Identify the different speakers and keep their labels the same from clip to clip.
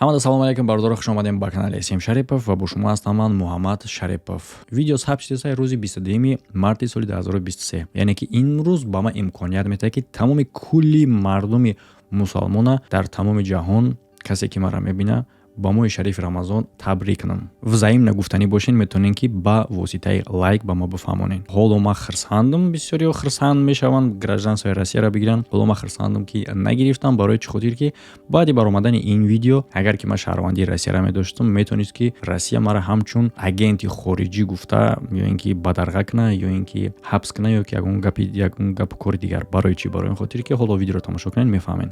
Speaker 1: ҳамада салом алейкум бардора, хуш омадем ба канали Эсим Шарипов ва бо шумо ҳастам ман Муҳаммад Шарипов. Видео сабт шудааст рӯзи 22 марти соли 2023. Яъне ки имрӯз ба ман имконият метаҳад ки тамоми кулли мардуми мусалмона дар тамоми ҷаҳон, касе ки маро мебина, ба моҳи шарифи Рамазон табрик кунам. Взаимна гуфтанӣ бошен, метавонен ки ба воситаи лайк ба мо бифаҳмонен. Ҳоло ман хирсандам, бисёриҳо хирсанд мешаванд гражданствои Россияро бигиранд. Ҳоло ман хирсандам ки нагирифтам, барои чӣ хотир ки баъди баромадани ин видео, агар ки ман шаҳрвандии Россияро медоштам, метавонист ки Россия маро ҳамчун агенти хориҷӣ гуфта, ё ин ки бадарға куна, ё ин ки ҳабс куна, ё ки ягон гапу кори дигар. Барои чӣ? Барои ин хотир ки ҳоло видеоро тамошо кунед, мефаҳмед.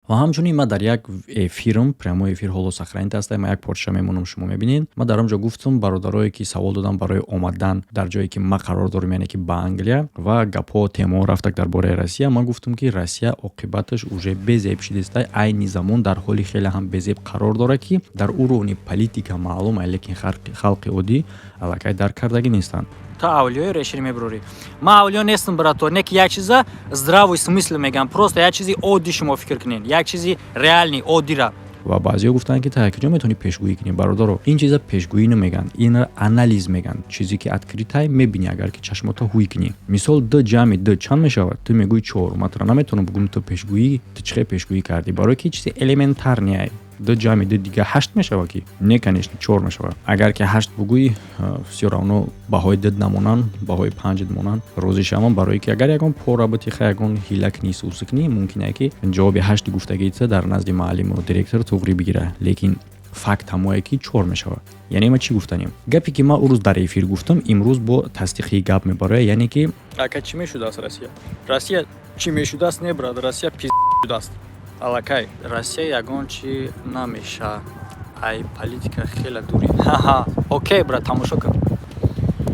Speaker 1: ва ҳамчунин ман дар як эфирм, прямои эфир ҳоло сахранита ҳастам, ман як подша мемонам, шумо мебинед. Ман дар онҷо гуфтам бародарое ки савол додам барои омадан дар ҷое ки ман қарор дорам, яъне ки ба Англия, ва гапҳо темаҳо рафтак дар бораи Россия. Ман гуфтам ки Россия оқибаташ уже безеб шудааст, айни замон дар ҳоли хеле ҳам безеб қарор дорад ки дар уровни политика маълум, лекин халқи оддӣ аллакай дарк кардагӣ нестанд.
Speaker 2: Та авлиёи решили меброри. Ма авлиё нестам, брато. Не ки як чиза здравый смысл мегам. Просто як чизи оддӣ шумо фикр кунен. Як чизи реальный оддира.
Speaker 1: ва баъзеҳо гуфтанд ки та куҷо метавонӣ пешгӯӣ кунӣ? Бародаро, ин чиза пешгӯӣ намеган, ин анализ меган. Чизе ки открытай мебинӣ, агар ки чашмота ҳуй кунӣ. Мисол д ҷамъи д чанд мешавад? Ту мегӯӣ 4. Ман тра наметавонам бигӯям ту пешгӯӣ, ту чӣ пешгӯӣ кардӣ? Барои ки чизи элементарния. д ҷамъи д дига 8 мешавад ки? Не, конечно, 4 мешавад. Агар ки 8 бугӯӣ, всё равно баҳои д намонанд, баҳои 5 монанд. Розӣ шавам, барои ки агар ягон пора битиха, ягон ҳила кунӣ, сӯсӣ кунӣ, мумкин е ки ҷавоби 8 гуфтагита дар назди муаллиму директор туғрӣ бигира. Лекин факт ҳамое ки 4 мешавад. Яъне ма чӣ гуфтанем? Гапе ки ман урӯз дар эфир гуфтам, имрӯз бо тасдиқи гап мебарад, яъне ки
Speaker 2: Ака чӣ мешудааст Россия? Россия чӣ мешудааст? Не, брат, Россия шудааст. Аллакай, Россия ягон чӣ намеша. Ай, политика хеле дури. Ха-ха. Окей, брат, тамошо кун.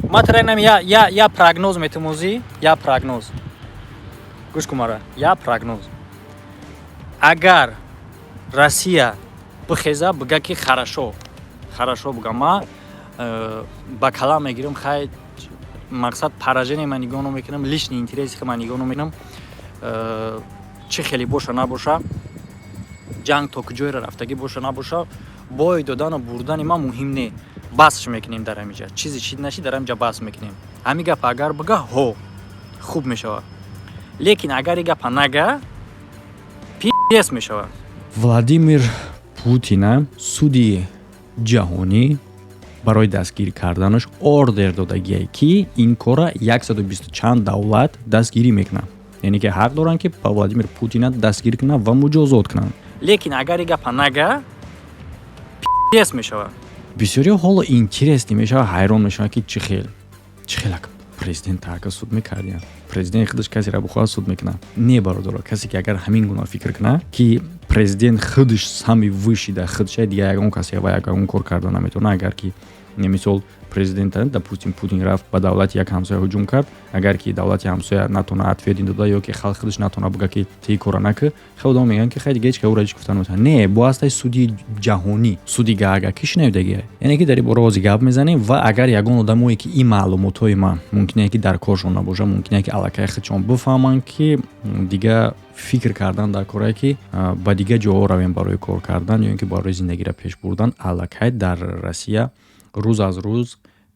Speaker 2: Ма тренам я прогноз метамозӣ, я прогноз. Гӯш кун мара. Я прогноз. Агар Россия бихеза, бига ки хорошо. Хорошо бига. Ма ба калам мегирам, хай мақсад поражение ман нигоҳ намекунам, лишний интереси ман нигоҳ намекунам. Чӣ хеле боша набоша, ҷанг то куҷоеро рафтагӣ боша набоша, бой додану бурдани ман муҳим не. Басш мекунем дар ҳамиҷа. Чизи чӣ наши дар ҳамиҷа бас мекунем. Ҳамин гап агар бига, ҳо хуб мешавад. Лекин агар и гапа нага, пиес мешавад.
Speaker 1: Владимир Путин суди ҷаҳонӣ барои дастгирӣ карданаш ордер додагие ки ин кора 120 чанд давлат дастгирӣ мекунанд. Яъне ки ҳақ доранд ки ба Владимир Путина дастгирӣ кунанд ва муҷозот кунанд.
Speaker 2: Лекин агар и гапа нага, пиес мешавад.
Speaker 1: Бисёриҳо ҳоло интересни мешавад, ҳайрон мешавад ки чӣ хел президент така суд мекардия. Президент худаш касеро бихоҳад суд мекунад. Не, бародаро, касе ки агар ҳамин гуна фикр кунад ки президент худаш сами высший да худша, дига ягон касе ва ягон кор карда наметавонад. Агар ки мисол президент, допустим, Путин рафт ба давлати як ҳамсоя ҳуҷум кард, агар ки давлати ҳамсоя натона ответ дода, ё ки халқ худаш натона бига ки ти кора накӣ, хелдам меган ки хай дига ҳеч каҳо раҷиш гуфтан метавонад. Не, бо ҳастай суди ҷаҳонӣ, суди гаага ки шинавидагия. Яъне ки дар ин бора ҳозир гап мезанем ва агар ягон одамое ки ин маълумотҳои ман мумкин е ки дар коршон набоша, мумкин е ки аллакай худшон бифаҳманд ки дига фикр кардан дар корае ки ба дига ҷоҳо равем барои кор кардан ё ин ки барои зиндагиро пеш бурдан, аллакай дар Россия рӯз аз рӯз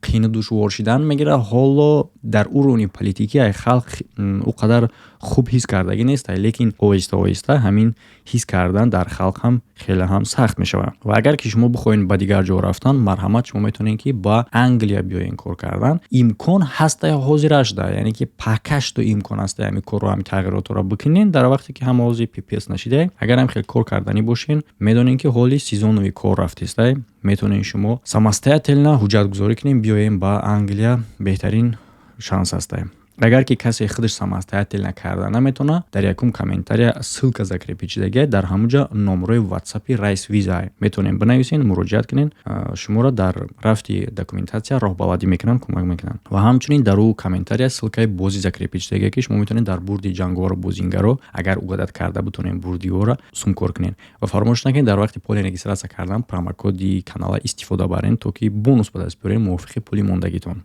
Speaker 1: қiyni душвор шидан мегирад. Ҳоло дар уровни политикияи халқ о қадар хуб ҳис кардагӣ нест, лекин оҳиста оҳиста ҳамин ҳис кардан дар халқ ҳам хеле ҳам сахт мешавад. Ва агар ки шумо бихоҳед ба дигар ҷо рафтан, марҳамат, шумо метавонед ки ба Англия биёен кор кардан. Имкон ҳастаи ҳозираш да, яъне ки пакашто имкон ҳастаи ҳамин корро, ҳамин тағйиротро бикунен дар вақте ки ҳама ҳозир пипес нашиде. Агар ҳам хел кор карданӣ бошен, медонед ки ҳоли сезонови кор рафтест. Метавонед шумо самостоятельно ҳуҷҷатгузорӣ кунед, биёем ба Англия, беҳтарин шанс ҳастае. Агар ки касе худаш самостоятельно карда наметавонад, дар якум комментария ссылка закрепичидаги дар ҳамуҷа номерои WhatsApp-и Райс Виза метавонед бинависед, муроҷиат кунед, шуморо дар рафти документация роҳбаладӣ мекунанд, кӯмак мекунанд. Ва ҳамчунин дар ӯ комментария ссылкаи бозӣ закрепичидаги ки шумо метавонед дар бурди ҷанговару бозингаро, агар угадат карда бутонед бурдиҳоро сумкор кунед. Ва фаромӯш накунед дар вақти поли регистратсия кардан промокоди канала истифода баред, то ки бонус ба даст биёред мувофиқи пули мондагитон.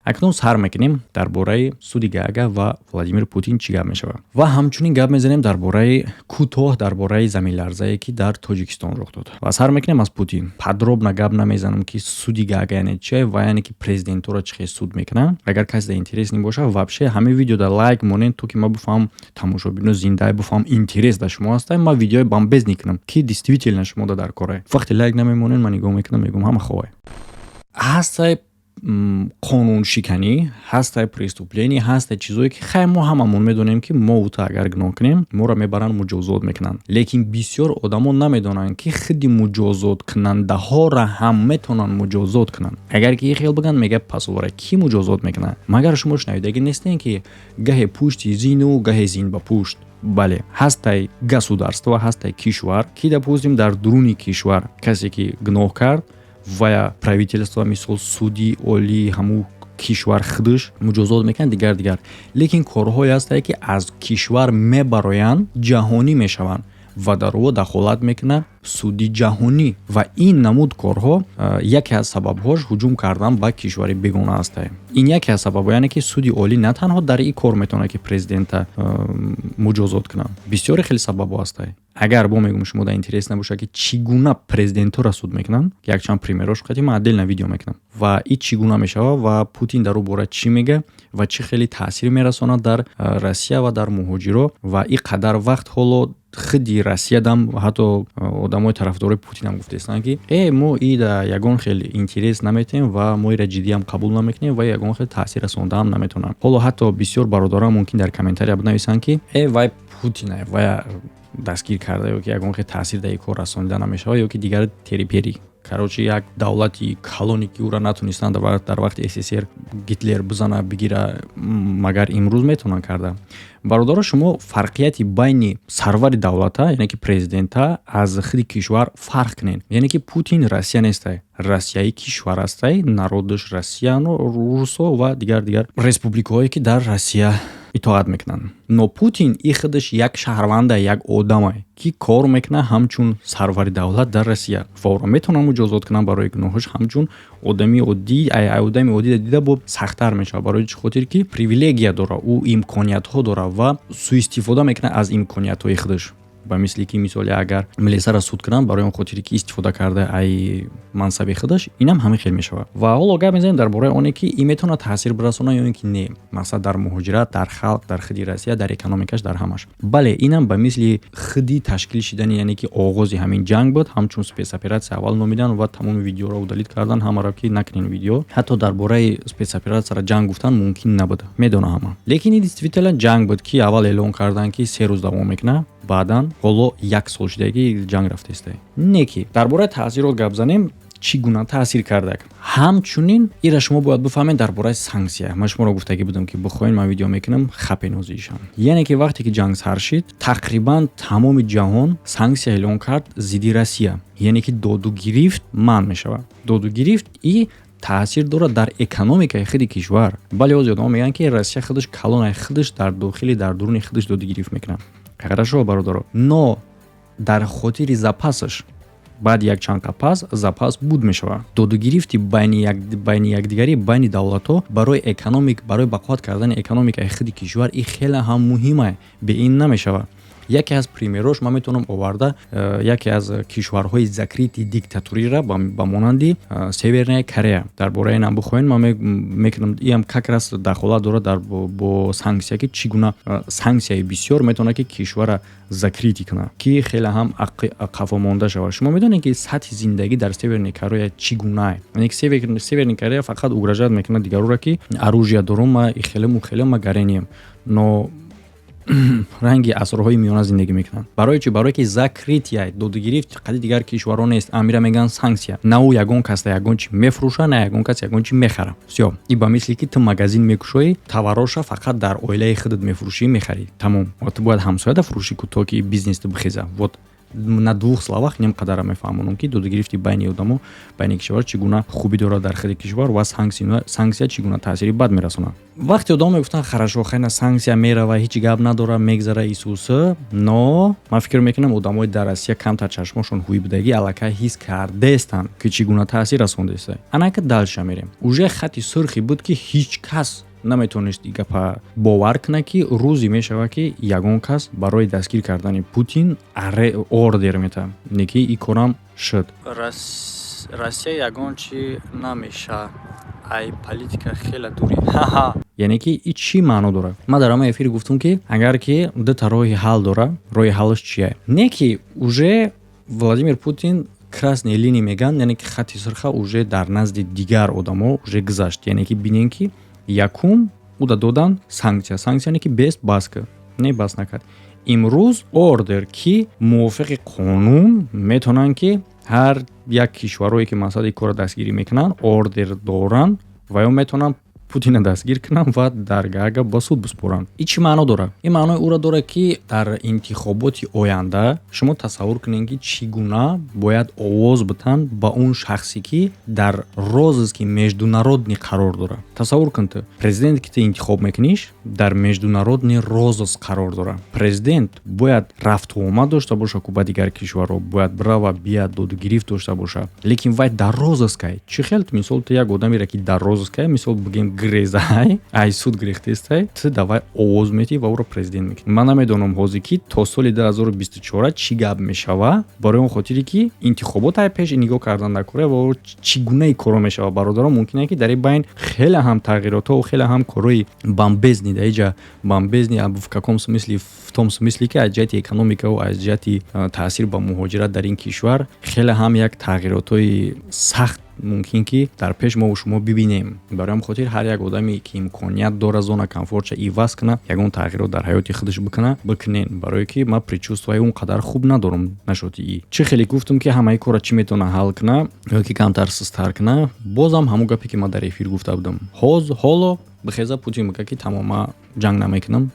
Speaker 1: акнун сар мекунем дар бораи суди Гаага ва Владимир Путин чӣ гап мешавад ва ҳамчунин гап мезанем дар бораи кӯтоҳ дар бораи заминларзае ки дар Тоҷикистон рух дод ва сар мекунем аз Путин. Подробно гап намезанам ки суди Гаага яъне чӣ ва яъне ки президентура чӣ хел суд мекунад. Агар каси интерес не боша вообще ҳамин видеода лайк монен то ки ма бифаҳам тамошобино зинда бифаҳам интерес дар шумо ҳастае. Ма видеои бамбез мекунам ки действительно шумо дар корае. Вақте лайк намемонен ман нигоҳ мекунам мегӯям ҳама ховай. ҳастае қонуншиканӣ, ҳастае преступление, ҳастае чизое ки хай мо ҳамамон медонем ки мо ута агар гуноҳ кунем моро мебаранд муҷозот мекунанд. Лекин бисёр одамон намедонанд ки худи муҷозоткунандаҳоро ҳам метавонанд муҷозот кунанд. Агар ки хел бигӯянд мегӯяд пас овара ки муҷозот мекунад. Магар шумо шунавидаги нестем ки гаҳе пушти зину гаҳе зин ба пушт. бале ҳастае государство, ҳастае кишвар ки допустим дар дуруни кишвар касе ки гуноҳ кард ва правительство мисол суди олии ҳамун кишвар худаш муҷозот мекунад дигар. Лекин корҳое ҳастае ки аз кишвар мебароянд ҷаҳонӣ мешаванд ва дар ӯ дахолат мекунад суди ҷаҳонӣ ва ин намуд корҳо яке аз сабабҳош ҳуҷум кардан ба кишвари бегона ҳастае. Ин яке аз сабабҳо яъне ки суди олӣ на танҳо дар ин кор метавонад ки президента муҷозот кунад. Бисёре хеле сабабҳо ҳастае. Агар бо мегӯям шумо дар интерес набошад ки чӣ гуна президентура суд мекунанд, якчанд примерош хати ман отдельно видео мекунам ва ин чӣ гуна мешавад ва Путин дар ӯ бора чӣ мега ва чӣ хеле таъсир мерасонад дар Россия ва дар муҳоҷиро ва ин қадар вақт ҳоло худи Россия дам ҳатто одамои тарафдори Путин ҳам гуфтестанд ки мо ида ягон хеле интерес наметем ва мо ира ҷиддӣ ҳам қабул намекунем ва ягон хеле таъсир расонда ҳам наметавонам. Ҳоло ҳатто бисёр бародарам мумкин дар комментария бинависанд ки вай Путин вай дастгир карда ё ки ягон хеле таъсир дар ин кор расонида намешавад ё ки дигар терипери. Короче як давлати колони ки ӯра натонистанд дар вақти СССР Гитлер бизана бигира магар имрӯз метавонанд карда. Бародаро шумо фарқияти байни сарвари давлата яъне ки президента аз худи кишвар фарқ кунед. Яъне ки Путин Россия нестае. Россияи кишвар астае, народаш Россияно, Русо ва дигар республикаҳое ки дар Россия итоат мекунанд. Но Путин и худаш як шаҳрвандае, як одамае ки кор мекунад ҳамчун сарвари давлат дар Россия. Ва ӯро метавонанд муҷозот кунанд барои гуноҳаш ҳамчун одами оддӣ. Одами оддӣ дида бо сахттар мешавад барои чӣ хотир ки привилегия дора, ӯ имкониятҳо дора ва суистифода мекунад аз имкониятҳои худаш. ба мисли ки мисоли агар милисара суд кунанд барои он хотире ки истифода карда ай мансаби худаш, инам ҳамин хел мешавад. Ва ҳоло гап мезанем дар бораи оне ки ин метавонад таъсир бирасонад ё ин ки не. Мақсад дар муҳоҷират, дар халқ, дар худи Россия, дар экономикаш, дар ҳамаш. Бале инам ба мисли худи ташкил шидани яъне ки оғози ҳамин ҷанг буд, ҳамчун спецоператсия аввал номидан ва тамоми видеоро удалит кардан, ҳамаро ки накунин видео. Ҳатто дар бораи спецоператсияро ҷанг гуфтан мумкин набуд. Медона ҳама. Лекин ин действительно ҷанг буд ки аввал эълон кардан ки 3 рӯз давом мекунад. Баъдан ҳоло 1 сол шудааги ҷанг рафтаистае. Не ки дар бораи таъсирот гап занем, чӣ гуна таъсир кардаг. Ҳамчунин ира шумо бояд бифаҳмед дар бораи санксия. Ман шуморо гуфтагӣ будам ки бихоҳед ман видео мекунам хапе нозишам. Яъне ки вақте ки ҷанг сар шид, тақрибан тамоми ҷаҳон санксия эълон кард зидди Россия. Яъне ки доду гирифт манъ мешавад. Доду гирифт и таъсир дорад дар экономикаи худи кишвар. Бале ҳозир одамон мегӯянд ки Россия худаш колонаи худаш дар дохили дар дуруни худаш доду гирифт мекунад. Хорошо, бародаро. Но дар хотири запасаш баъд якчанд пас запас буд мешавад. Додугирифти байни якдигари байни давлатҳо барои экономик, барои бақоят кардани экономикаи худи кишвар ин хеле ҳам муҳимае. Бе ин намешавад. Яке аз примерош ман метавонам оварда яке аз кишварҳои закрити диктатурира ба монанди Северная Корея. Дар бораи ин бихоҳед ман мекунам ин как раз дахолат дорад дар бо санксия ки чӣ гуна санксияи бисёр метавонад ки кишвара закрити кунад ки хеле ҳам қафомонда шавад. Шумо медонед ки сатҳи зиндагӣ дар Северная Корея чӣ гунае. Яъне ки Северная Корея фақат угрожает мекунад дигарура ки оружие дорум ма хеле ма гарением. Но ранги асрҳои миёна зиндагӣ мекунанд. Барои чӣ? Барое ки закрития додугирифт қади дигар кишварон нест. Амира меган санксия. На ӯ ягон кас ягон чӣ мефурӯша, на ягон кас ягон чӣ мехара. Всё. И ба мисли ки ту магазин мекушоӣ, товароша фақат дар оилаи худат мефурӯшӣ, мехарӣ. Тамом. Вот бояд ҳамсояда фурӯшӣ ку то ки бизнес ту бихеза. Вот на двух словах нем қадара мефаҳмонам ки додагирифти байни одамо байни кишвар чӣ гуна хубӣ дорад дар хели кишвар ва санксия чӣ гуна таъсири бад мерасонад. вақте одам мегуфтанд хорошо хайна санксия мерава ҳеҷ гап надора мегзара исуса, но ман фикр мекунам одамои дар Россия камтар чашмошон ҳуи будагӣ аллакай ҳис кардестанд ки чӣ гуна таъсир расондеста. Анака далша мерем уже хати сурхи буд ки ҳеҷ кас наметонисти гапа бовар кунад ки рӯзе мешавад ки ягон кас барои дастгир кардани Путин ордер метавад. Неки и корам шуд.
Speaker 2: Россия ягон чӣ намеша. Ай политика хела дури.
Speaker 1: Яъне ки и чӣ маъно дорад? Ман дар ҳамаи эфир гуфтам ки агар ки дута роҳи ҳал дора, роҳи ҳалаш чие? Не ки уже Владимир Путин красни линии меган, яъне ки хати сурха уже дар назди дигар одамо уже гузашт. Яъне ки бинем ки якум уда додан санксия яъне ки бест баска не бас накард. Имрӯз ордер ки мувофиқи қонун метавонанд ки ҳар як кишварое ки масъалаи кора дастгирӣ мекунанд ордер доранд ва ё метавонанд Путина дастгир кунанд ва даргаҳга ба суд биспоранд. И чӣ маъно дорад? Ин маънои уро дорад ки дар интихоботи оянда шумо тасаввур кунед ки чӣ гуна бояд овоз битанд ба он шахсе ки дар розиски международни қарор дорад. Тасаввур кун ту президент ки ту интихоб мекуниш дар международни розиск қарор дорад. Президент бояд рафту омад дошта боша ку ба дигар кишварҳо, бояд брава бияд додугирифт дошта боша. Лекин вай дар розискай чӣ хел мисол ту як одамеро ки дар розискай мисол бигем грезаҳай ай суд гирифтестай ту давай овоз метӣ ва уро президент мекунӣ. Ман намедонам ҳозир ки то соли 2024 чӣ гап мешава барои он хотире ки интихобот ай пеш нигоҳ кардан накора ва чӣ гунаи коро мешава. Бародарон мумкине ки дар ин байн хеле ҳам тағйиротҳо хеле ҳам корои бомбезни дар инҷа бомбезни в каком смысле в том смысле ки аз ҷиҳати экономикаву аз ҷиҳати таъсир ба муҳоҷират дар ин кишвар хеле ҳам як тағйиротҳои сахт мумкин ки дар пеш мо шумо бибинем. Барои ҳам хотир ҳар як одаме ки имконият дора зона комфортча иваз куна ягон тағйирот дар ҳаёти худаш бикунен. Барое ки ман предчувствияи он қадар хуб надорам нашоти и чӣ хеле гуфтам ки ҳамаи кора чӣ метавона ҳал куна ё ки камтар сустар куна. Бозам ҳамон гапе ки ман дар эфир гуфта будам. Ҳоло бихеза Путин мегӯяд ки тамома ҷанг намекунам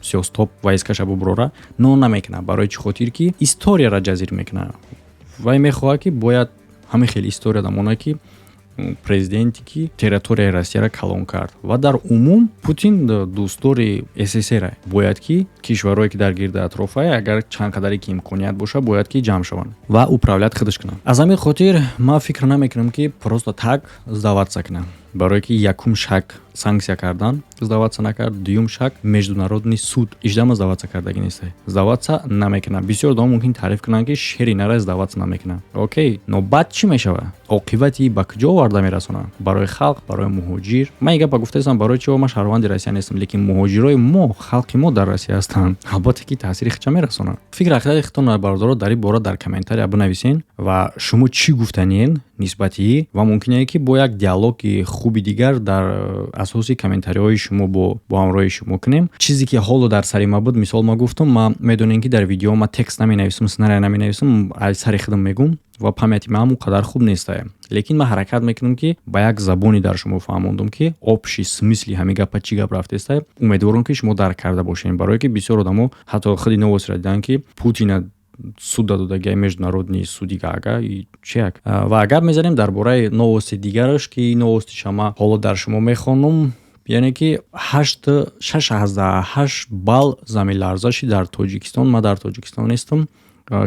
Speaker 1: сиёсатоп вайскаша буброра, но намекуна. Барои чӣ хотир ки историяро ҷазир мекуна. Вай мехоҳад ки бояд ҳамин хел история дамона ки президенте ки территорияи Россияро калон кард ва дар умум Путин дӯстдори СССР бояд ки кишварое ки дар гирди атрофа агар чанд қадаре ки имконият боша бояд ки ҷамъ шаванд ва управлят худаш кунанд. Аз ҳамин хотир ман фикр намекунам ки просто так сдаваться кунам. Барое ки якум шак санксия кардан сдаваться накард, дуюм шак международный суд иждама сдаваться кардагӣ нест. Сдаваться намекунад. Бисёр одам мумкин таъриф кунанд ки шери нара сдаваться намекунад. Окей, но баъд чӣ мешавад? оқибати ба куҷо оварда мерасонад? Барои халқ, барои муҳоҷир. Ман гапа гуфтаам барои чӣ ман шаҳрванди Россия нестам, лекин муҳоҷирои мо, халқи мо дар Россия ҳастанд. Албатта ки таъсири хича мерасонад. Фикр ақидаи худтон бародаро дар ин бора дар комментария бинависен ва шумо чӣ гуфтанен нисбати ва мумкине ки бо як диалоги хуби дигар дар асоси комментариҳои шумо бо ҳамроҳи шумо кунем. Чизе ки ҳоло дар сари ма буд, мисол ма гуфтам, ма медонем ки дар видео ма текст наменависам, сценарий наменависам, аз сари худам мегум ва памяти ма ҳамон қадар хуб нест. Лекин ман ҳаракат мекунам ки ба як забони дар шумо фаҳмондам ки общи смисли ҳамин гапа чӣ гап рафтест. Умедворам ки шумо дарк карда бошед. Барое ки бисёр одамо ҳатто худи новостиро дидан ки Путина суд додагӣ международни суди Гаага и чек. Ва агар мезанем дар бораи новости дигараш ки новости шама ҳоло дар шумо мехонам, яъне ки 6.8 балл заминларзаши дар Тоҷикистон. Ман дар Тоҷикистон нестам.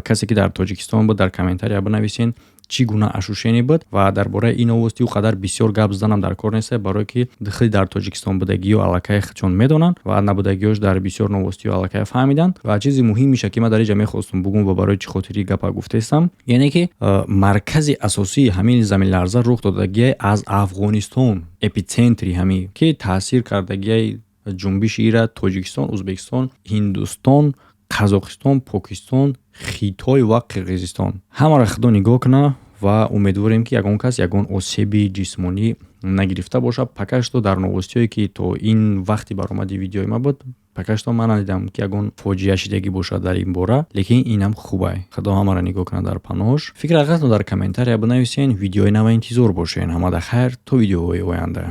Speaker 1: Касе ки дар Тоҷикистон буд дар комментария бинависен чӣ гуна ашушени буд ва дар бораи ин новости у қадар бисёр гап заданам дар кор нест, барое ки худи дар Тоҷикистон будагиҳо аллакай хичон медонанд ва набудагиҳош дар бисёр новостиҳо аллакай фаҳмиданд. Ва чизи муҳимиша ки ман дар инҷа мехостам бугум ва барои чӣ хотири гапа гуфтаистам, яъне ки маркази асосии ҳамин заминларза рух додагиҳ аз Афғонистон, эпицентри ҳамин ки таъсир кардагиҳ ҷунбиши ира Тоҷикистон, Ӯзбекистон, Ҳиндустон, Қазоқистон, Покистон, Хитой ва Қирғизистон. Ҳамаро худо нигоҳ кунад ва умедворем ки ягон кас ягон осеби ҷисмонӣ нагирифта бошад. Пакашто дар новостиҳое ки то ин вақти баромади видеои ма буд, пакашто ман надидам ки ягон фоҷиа шидагӣ бошад дар ин бора, лекин инам хубай. Худо ҳамаро нигоҳ кунад дар паноҳош. Фикр ақидаатон дар комментария бинависен. Видеои нава интизор бошед. Ҳамада хайр то видеоҳои оянда.